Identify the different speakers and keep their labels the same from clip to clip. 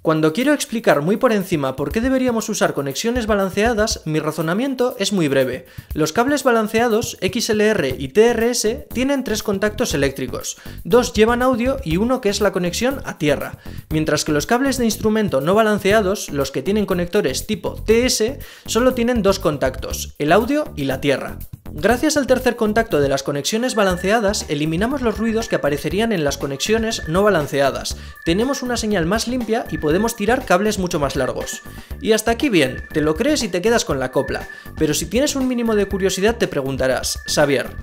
Speaker 1: Cuando quiero explicar muy por encima por qué deberíamos usar conexiones balanceadas, mi razonamiento es muy breve. Los cables balanceados XLR y TRS tienen 3 contactos eléctricos, 2 llevan audio y uno que es la conexión a tierra, mientras que los cables de instrumento no balanceados, los que tienen conectores tipo TS, solo tienen 2 contactos, el audio y la tierra. Gracias al tercer contacto de las conexiones balanceadas, eliminamos los ruidos que aparecerían en las conexiones no balanceadas. Tenemos una señal más limpia y podemos tirar cables mucho más largos. Y hasta aquí bien, te lo crees y te quedas con la copla, pero si tienes un mínimo de curiosidad te preguntarás, Xavier,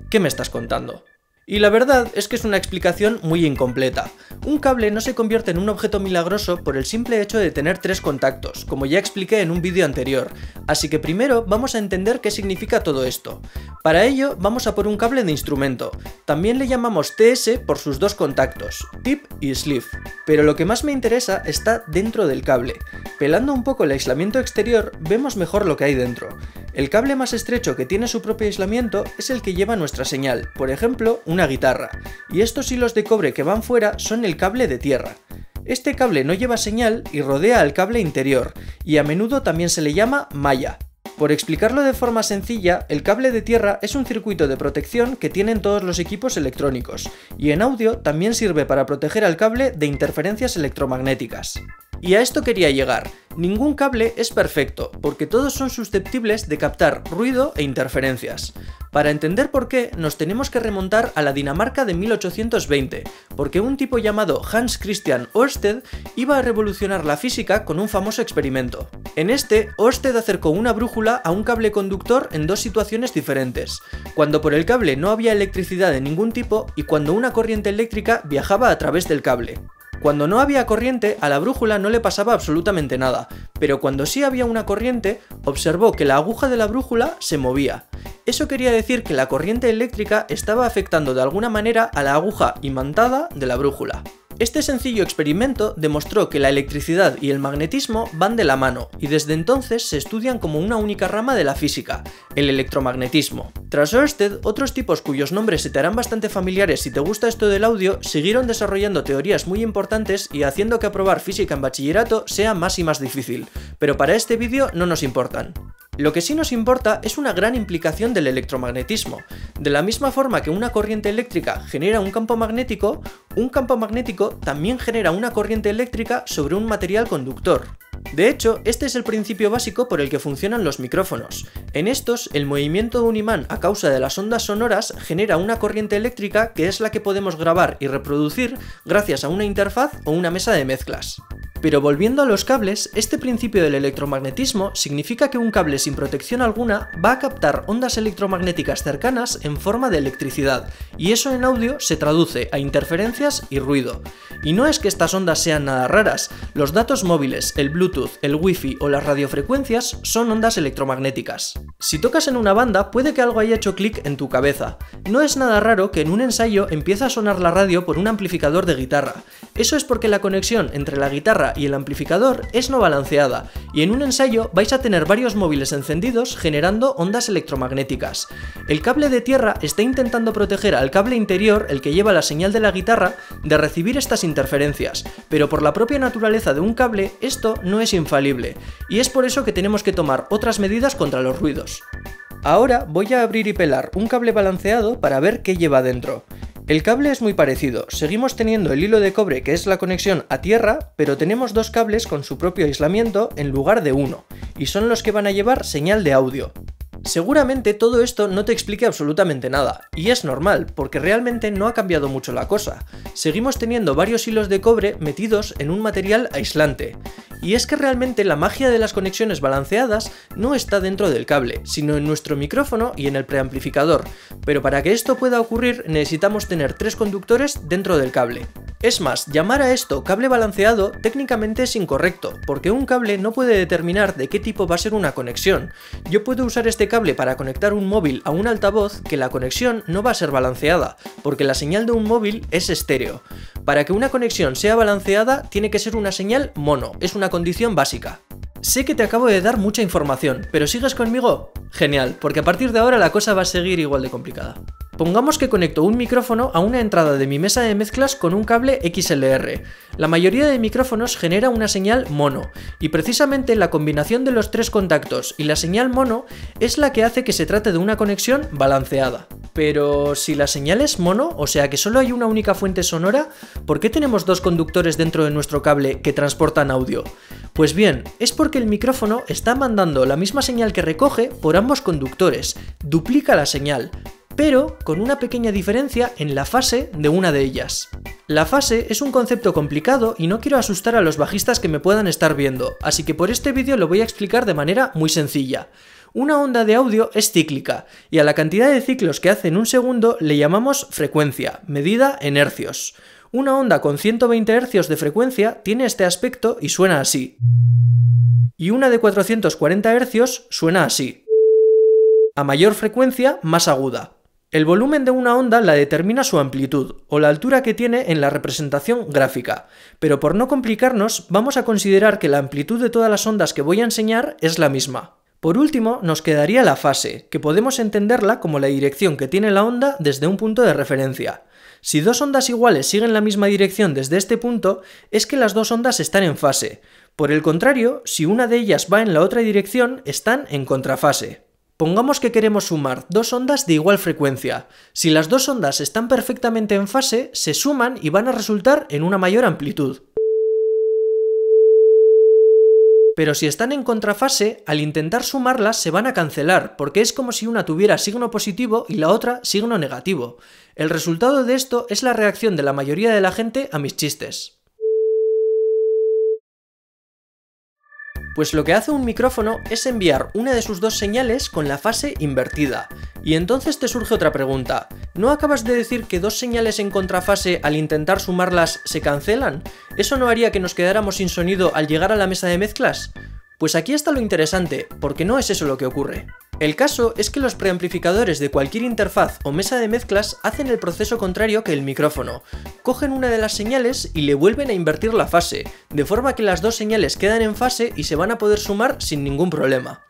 Speaker 1: ¿qué me estás contando? Y la verdad es que es una explicación muy incompleta. Un cable no se convierte en un objeto milagroso por el simple hecho de tener 3 contactos, como ya expliqué en un vídeo anterior, así que primero vamos a entender qué significa todo esto. Para ello vamos a por un cable de instrumento, también le llamamos TS por sus 2 contactos, tip y sleeve, pero lo que más me interesa está dentro del cable. Pelando un poco el aislamiento exterior vemos mejor lo que hay dentro. El cable más estrecho que tiene su propio aislamiento es el que lleva nuestra señal, por ejemplo, una guitarra, y estos hilos de cobre que van fuera son el cable de tierra. Este cable no lleva señal y rodea al cable interior, y a menudo también se le llama malla. Por explicarlo de forma sencilla, el cable de tierra es un circuito de protección que tienen todos los equipos electrónicos, y en audio también sirve para proteger al cable de interferencias electromagnéticas. Y a esto quería llegar. Ningún cable es perfecto, porque todos son susceptibles de captar ruido e interferencias. Para entender por qué, nos tenemos que remontar a la Dinamarca de 1820, porque un tipo llamado Hans Christian Ørsted iba a revolucionar la física con un famoso experimento. En este, Ørsted acercó una brújula a un cable conductor en 2 situaciones diferentes, cuando por el cable no había electricidad de ningún tipo y cuando una corriente eléctrica viajaba a través del cable. Cuando no había corriente, a la brújula no le pasaba absolutamente nada, pero cuando sí había una corriente, observó que la aguja de la brújula se movía. Eso quería decir que la corriente eléctrica estaba afectando de alguna manera a la aguja imantada de la brújula. Este sencillo experimento demostró que la electricidad y el magnetismo van de la mano, y desde entonces se estudian como una única rama de la física, el electromagnetismo. Tras Ørsted, otros tipos cuyos nombres se te harán bastante familiares si te gusta esto del audio, siguieron desarrollando teorías muy importantes y haciendo que aprobar física en bachillerato sea más y más difícil, pero para este vídeo no nos importan. Lo que sí nos importa es una gran implicación del electromagnetismo. De la misma forma que una corriente eléctrica genera un campo magnético también genera una corriente eléctrica sobre un material conductor. De hecho, este es el principio básico por el que funcionan los micrófonos. En estos, el movimiento de un imán a causa de las ondas sonoras genera una corriente eléctrica que es la que podemos grabar y reproducir gracias a una interfaz o una mesa de mezclas. Pero volviendo a los cables, este principio del electromagnetismo significa que un cable sin protección alguna va a captar ondas electromagnéticas cercanas en forma de electricidad, y eso en audio se traduce a interferencias y ruido. Y no es que estas ondas sean nada raras, los datos móviles, el Bluetooth, el Wi-Fi o las radiofrecuencias son ondas electromagnéticas. Si tocas en una banda, puede que algo haya hecho clic en tu cabeza. No es nada raro que en un ensayo empiece a sonar la radio por un amplificador de guitarra. Eso es porque la conexión entre la guitarra y el amplificador es no balanceada, y en un ensayo vais a tener varios móviles encendidos generando ondas electromagnéticas. El cable de tierra está intentando proteger al cable interior, el que lleva la señal de la guitarra, de recibir estas interferencias, pero por la propia naturaleza de un cable esto no es infalible, y es por eso que tenemos que tomar otras medidas contra los ruidos. Ahora voy a abrir y pelar un cable balanceado para ver qué lleva dentro. El cable es muy parecido, seguimos teniendo el hilo de cobre que es la conexión a tierra, pero tenemos 2 cables con su propio aislamiento en lugar de uno, y son los que van a llevar señal de audio. Seguramente todo esto no te explique absolutamente nada, y es normal, porque realmente no ha cambiado mucho la cosa. Seguimos teniendo varios hilos de cobre metidos en un material aislante. Y es que realmente la magia de las conexiones balanceadas no está dentro del cable, sino en nuestro micrófono y en el preamplificador, pero para que esto pueda ocurrir necesitamos tener 3 conductores dentro del cable. Es más, llamar a esto cable balanceado técnicamente es incorrecto, porque un cable no puede determinar de qué tipo va a ser una conexión. Yo puedo usar este cable para conectar un móvil a un altavoz que la conexión no va a ser balanceada, porque la señal de un móvil es estéreo. Para que una conexión sea balanceada tiene que ser una señal mono, es una condición básica. Sé que te acabo de dar mucha información, pero ¿sigues conmigo? Genial, porque a partir de ahora la cosa va a seguir igual de complicada. Pongamos que conecto un micrófono a una entrada de mi mesa de mezclas con un cable XLR. La mayoría de micrófonos genera una señal mono, y precisamente la combinación de los tres contactos y la señal mono es la que hace que se trate de una conexión balanceada. Pero si la señal es mono, o sea que solo hay una única fuente sonora, ¿por qué tenemos dos conductores dentro de nuestro cable que transportan audio? Pues bien, es porque el micrófono está mandando la misma señal que recoge por ambos conductores, duplica la señal, pero con una pequeña diferencia en la fase de una de ellas. La fase es un concepto complicado y no quiero asustar a los bajistas que me puedan estar viendo, así que por este vídeo lo voy a explicar de manera muy sencilla. Una onda de audio es cíclica, y a la cantidad de ciclos que hace en un segundo le llamamos frecuencia, medida en hercios. Una onda con 120 hercios de frecuencia tiene este aspecto y suena así. Y una de 440 hercios suena así. A mayor frecuencia, más aguda. El volumen de una onda la determina su amplitud, o la altura que tiene en la representación gráfica, pero por no complicarnos, vamos a considerar que la amplitud de todas las ondas que voy a enseñar es la misma. Por último, nos quedaría la fase, que podemos entenderla como la dirección que tiene la onda desde un punto de referencia. Si dos ondas iguales siguen la misma dirección desde este punto, es que las dos ondas están en fase. Por el contrario, si una de ellas va en la otra dirección, están en contrafase. Pongamos que queremos sumar dos ondas de igual frecuencia. Si las dos ondas están perfectamente en fase, se suman y van a resultar en una mayor amplitud. Pero si están en contrafase, al intentar sumarlas se van a cancelar, porque es como si una tuviera signo positivo y la otra signo negativo. El resultado de esto es la reacción de la mayoría de la gente a mis chistes. Pues lo que hace un micrófono es enviar una de sus dos señales con la fase invertida. Y entonces te surge otra pregunta. ¿No acabas de decir que dos señales en contrafase al intentar sumarlas se cancelan? ¿Eso no haría que nos quedáramos sin sonido al llegar a la mesa de mezclas? Pues aquí está lo interesante, porque no es eso lo que ocurre. El caso es que los preamplificadores de cualquier interfaz o mesa de mezclas hacen el proceso contrario que el micrófono. Cogen una de las señales y le vuelven a invertir la fase, de forma que las dos señales quedan en fase y se van a poder sumar sin ningún problema.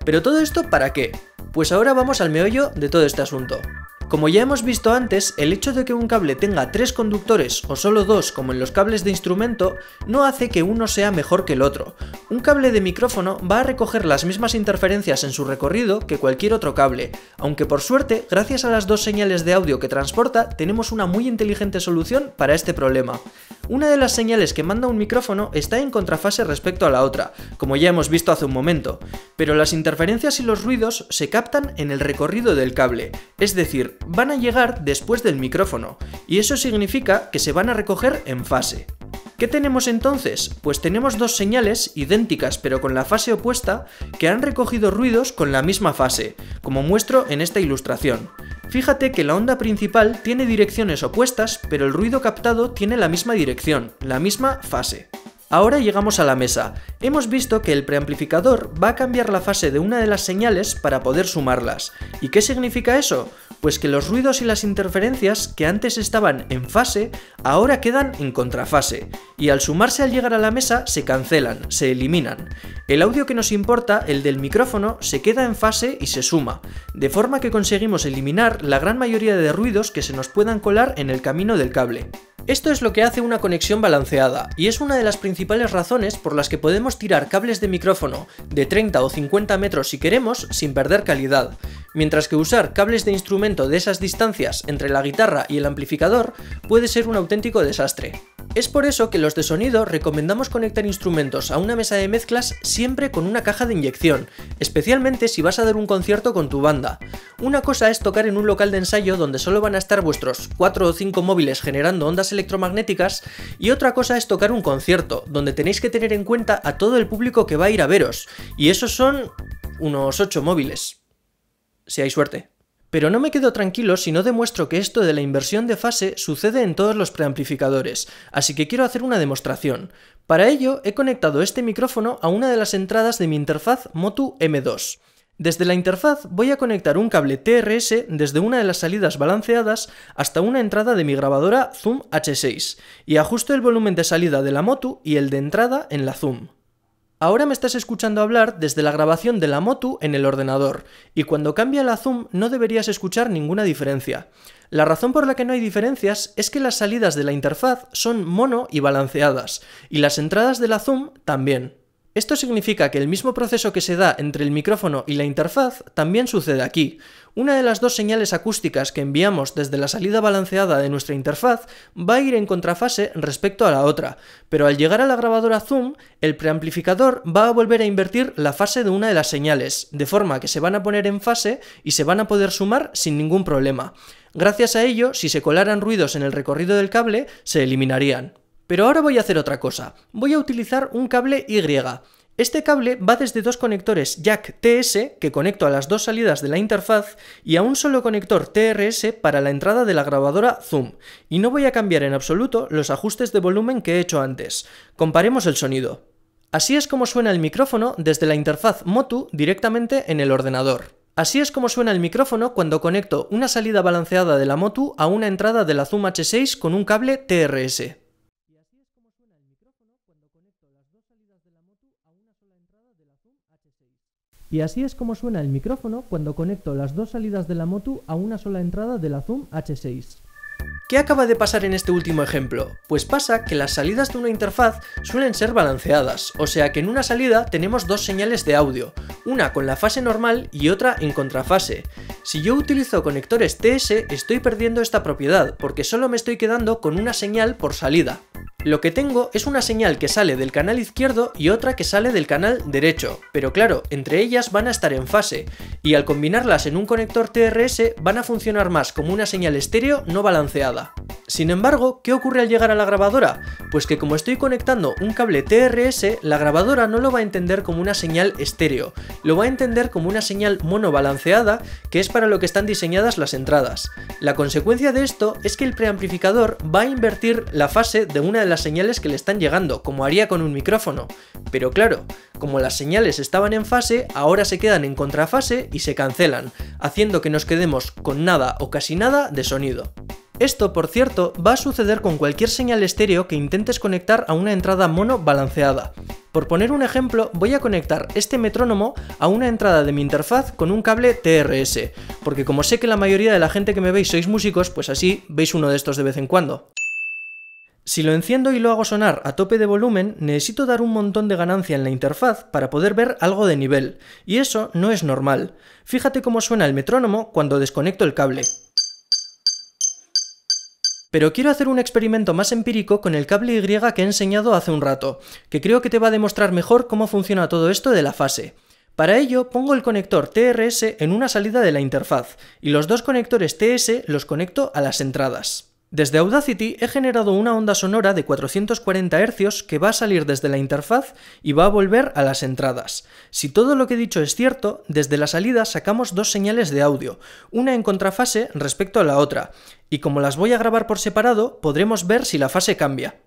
Speaker 1: ¿Pero todo esto para qué? Pues ahora vamos al meollo de todo este asunto. Como ya hemos visto antes, el hecho de que un cable tenga tres conductores o solo dos como en los cables de instrumento no hace que uno sea mejor que el otro. Un cable de micrófono va a recoger las mismas interferencias en su recorrido que cualquier otro cable, aunque por suerte, gracias a las dos señales de audio que transporta, tenemos una muy inteligente solución para este problema. Una de las señales que manda un micrófono está en contrafase respecto a la otra, como ya hemos visto hace un momento, pero las interferencias y los ruidos se captan en el recorrido del cable, es decir, van a llegar después del micrófono, y eso significa que se van a recoger en fase. ¿Qué tenemos entonces? Pues tenemos dos señales idénticas pero con la fase opuesta que han recogido ruidos con la misma fase, como muestro en esta ilustración. Fíjate que la onda principal tiene direcciones opuestas, pero el ruido captado tiene la misma dirección, la misma fase. Ahora llegamos a la mesa. Hemos visto que el preamplificador va a cambiar la fase de una de las señales para poder sumarlas. ¿Y qué significa eso? Pues que los ruidos y las interferencias que antes estaban en fase, ahora quedan en contrafase, y al sumarse al llegar a la mesa se cancelan, se eliminan. El audio que nos importa, el del micrófono, se queda en fase y se suma, de forma que conseguimos eliminar la gran mayoría de ruidos que se nos puedan colar en el camino del cable. Esto es lo que hace una conexión balanceada, y es una de las principales razones por las que podemos tirar cables de micrófono de 30 o 50 metros si queremos sin perder calidad, mientras que usar cables de instrumento de esas distancias entre la guitarra y el amplificador puede ser un auténtico desastre. Es por eso que los de sonido recomendamos conectar instrumentos a una mesa de mezclas siempre con una caja de inyección, especialmente si vas a dar un concierto con tu banda. Una cosa es tocar en un local de ensayo donde solo van a estar vuestros 4 o 5 móviles generando ondas electromagnéticas, y otra cosa es tocar un concierto, donde tenéis que tener en cuenta a todo el público que va a ir a veros, y esos son unos 8 móviles. Si hay suerte. Pero no me quedo tranquilo si no demuestro que esto de la inversión de fase sucede en todos los preamplificadores, así que quiero hacer una demostración. Para ello he conectado este micrófono a una de las entradas de mi interfaz Motu M2. Desde la interfaz voy a conectar un cable TRS desde una de las salidas balanceadas hasta una entrada de mi grabadora Zoom H6 y ajusto el volumen de salida de la Motu y el de entrada en la Zoom. Ahora me estás escuchando hablar desde la grabación de la Motu en el ordenador, y cuando cambia la zoom no deberías escuchar ninguna diferencia. La razón por la que no hay diferencias es que las salidas de la interfaz son mono y balanceadas, y las entradas de la zoom también. Esto significa que el mismo proceso que se da entre el micrófono y la interfaz también sucede aquí. Una de las dos señales acústicas que enviamos desde la salida balanceada de nuestra interfaz va a ir en contrafase respecto a la otra, pero al llegar a la grabadora zoom, el preamplificador va a volver a invertir la fase de una de las señales, de forma que se van a poner en fase y se van a poder sumar sin ningún problema. Gracias a ello, si se colaran ruidos en el recorrido del cable, se eliminarían. Pero ahora voy a hacer otra cosa. Voy a utilizar un cable Y. Este cable va desde dos conectores jack TS que conecto a las dos salidas de la interfaz y a un solo conector TRS para la entrada de la grabadora zoom. Y no voy a cambiar en absoluto los ajustes de volumen que he hecho antes. Comparemos el sonido. Así es como suena el micrófono desde la interfaz Motu directamente en el ordenador. Así es como suena el micrófono cuando conecto una salida balanceada de la Motu a una entrada de la Zoom H6 con un cable TRS. Y así es como suena el micrófono cuando conecto las dos salidas de la Motu a una sola entrada de la Zoom H6. ¿Qué acaba de pasar en este último ejemplo? Pues pasa que las salidas de una interfaz suelen ser balanceadas, o sea que en una salida tenemos dos señales de audio, una con la fase normal y otra en contrafase. Si yo utilizo conectores TS estoy perdiendo esta propiedad, porque solo me estoy quedando con una señal por salida. Lo que tengo es una señal que sale del canal izquierdo y otra que sale del canal derecho, pero claro, entre ellas van a estar en fase, y al combinarlas en un conector TRS van a funcionar más como una señal estéreo no balanceada. Sin embargo, ¿qué ocurre al llegar a la grabadora? Pues que como estoy conectando un cable TRS, la grabadora no lo va a entender como una señal estéreo, lo va a entender como una señal mono balanceada, que es para lo que están diseñadas las entradas. La consecuencia de esto es que el preamplificador va a invertir la fase de una de las señales que le están llegando, como haría con un micrófono. Pero claro, como las señales estaban en fase, ahora se quedan en contrafase y se cancelan, haciendo que nos quedemos con nada o casi nada de sonido. Esto, por cierto, va a suceder con cualquier señal estéreo que intentes conectar a una entrada mono balanceada. Por poner un ejemplo, voy a conectar este metrónomo a una entrada de mi interfaz con un cable TRS, porque como sé que la mayoría de la gente que me veis sois músicos, pues así veis uno de estos de vez en cuando. Si lo enciendo y lo hago sonar a tope de volumen, necesito dar un montón de ganancia en la interfaz para poder ver algo de nivel, y eso no es normal. Fíjate cómo suena el metrónomo cuando desconecto el cable. Pero quiero hacer un experimento más empírico con el cable Y que he enseñado hace un rato, que creo que te va a demostrar mejor cómo funciona todo esto de la fase. Para ello, pongo el conector TRS en una salida de la interfaz, y los dos conectores TS los conecto a las entradas. Desde Audacity he generado una onda sonora de 440 Hz que va a salir desde la interfaz y va a volver a las entradas. Si todo lo que he dicho es cierto, desde la salida sacamos dos señales de audio, una en contrafase respecto a la otra, y como las voy a grabar por separado, podremos ver si la fase cambia.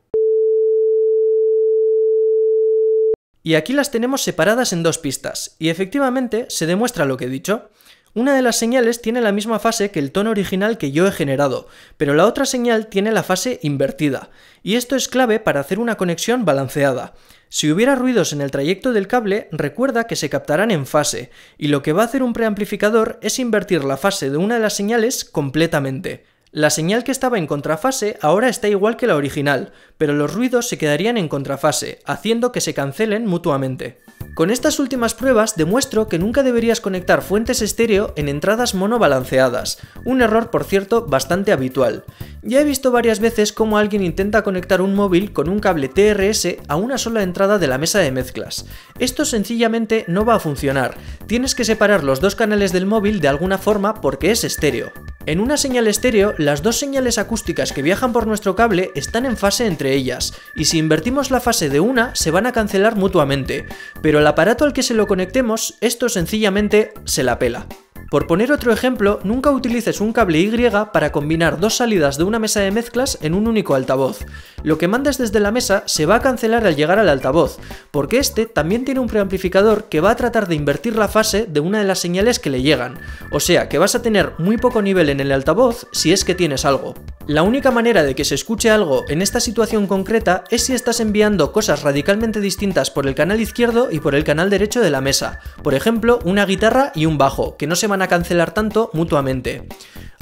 Speaker 1: Y aquí las tenemos separadas en dos pistas, y efectivamente se demuestra lo que he dicho. Una de las señales tiene la misma fase que el tono original que yo he generado, pero la otra señal tiene la fase invertida, y esto es clave para hacer una conexión balanceada. Si hubiera ruidos en el trayecto del cable, recuerda que se captarán en fase, y lo que va a hacer un preamplificador es invertir la fase de una de las señales completamente. La señal que estaba en contrafase ahora está igual que la original, pero los ruidos se quedarían en contrafase, haciendo que se cancelen mutuamente. Con estas últimas pruebas demuestro que nunca deberías conectar fuentes estéreo en entradas mono balanceadas, un error por cierto bastante habitual. Ya he visto varias veces cómo alguien intenta conectar un móvil con un cable TRS a una sola entrada de la mesa de mezclas. Esto sencillamente no va a funcionar, tienes que separar los dos canales del móvil de alguna forma porque es estéreo. En una señal estéreo, las dos señales acústicas que viajan por nuestro cable están en fase entre ellas, y si invertimos la fase de una, se van a cancelar mutuamente, pero al aparato al que se lo conectemos, esto sencillamente se la pela. Por poner otro ejemplo, nunca utilices un cable Y para combinar dos salidas de una mesa de mezclas en un único altavoz. Lo que mandes desde la mesa se va a cancelar al llegar al altavoz, porque este también tiene un preamplificador que va a tratar de invertir la fase de una de las señales que le llegan, o sea que vas a tener muy poco nivel en el altavoz si es que tienes algo. La única manera de que se escuche algo en esta situación concreta es si estás enviando cosas radicalmente distintas por el canal izquierdo y por el canal derecho de la mesa, por ejemplo una guitarra y un bajo, que no se van a cancelar tanto mutuamente.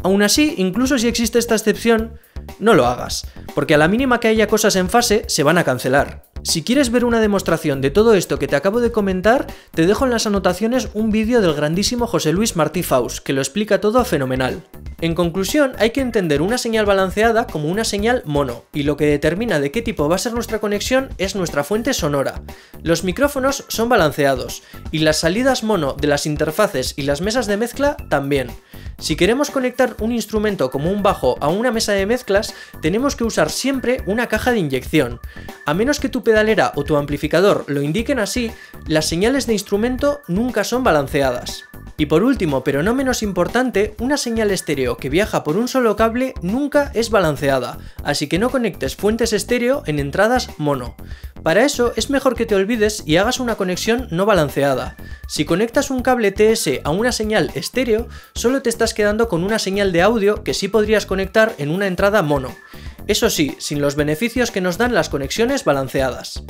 Speaker 1: Aún así, incluso si existe esta excepción, no lo hagas, porque a la mínima que haya cosas en fase, se van a cancelar. Si quieres ver una demostración de todo esto que te acabo de comentar, te dejo en las anotaciones un vídeo del grandísimo José Luis Martí Faus, que lo explica todo fenomenal. En conclusión, hay que entender una señal balanceada como una señal mono, y lo que determina de qué tipo va a ser nuestra conexión es nuestra fuente sonora. Los micrófonos son balanceados, y las salidas mono de las interfaces y las mesas de mezcla también. Si queremos conectar un instrumento como un bajo a una mesa de mezclas, tenemos que usar siempre una caja de inyección. A menos que tu pedalera o tu amplificador lo indiquen así, las señales de instrumento nunca son balanceadas. Y por último, pero no menos importante, una señal estéreo que viaja por un solo cable nunca es balanceada, así que no conectes fuentes estéreo en entradas mono. Para eso es mejor que te olvides y hagas una conexión no balanceada. Si conectas un cable TS a una señal estéreo, solo te estás quedando con una señal de audio que sí podrías conectar en una entrada mono. Eso sí, sin los beneficios que nos dan las conexiones balanceadas.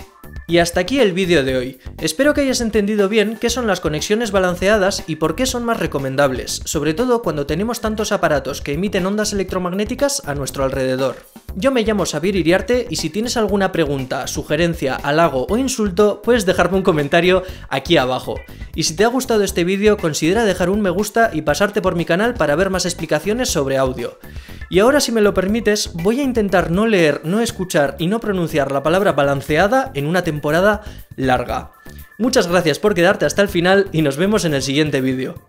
Speaker 1: Y hasta aquí el vídeo de hoy. Espero que hayas entendido bien qué son las conexiones balanceadas y por qué son más recomendables, sobre todo cuando tenemos tantos aparatos que emiten ondas electromagnéticas a nuestro alrededor. Yo me llamo Xavier Iriarte y si tienes alguna pregunta, sugerencia, halago o insulto, puedes dejarme un comentario aquí abajo. Y si te ha gustado este vídeo, considera dejar un me gusta y pasarte por mi canal para ver más explicaciones sobre audio. Y ahora, si me lo permites, voy a intentar no leer, no escuchar y no pronunciar la palabra balanceada en una temporada larga. Muchas gracias por quedarte hasta el final y nos vemos en el siguiente vídeo.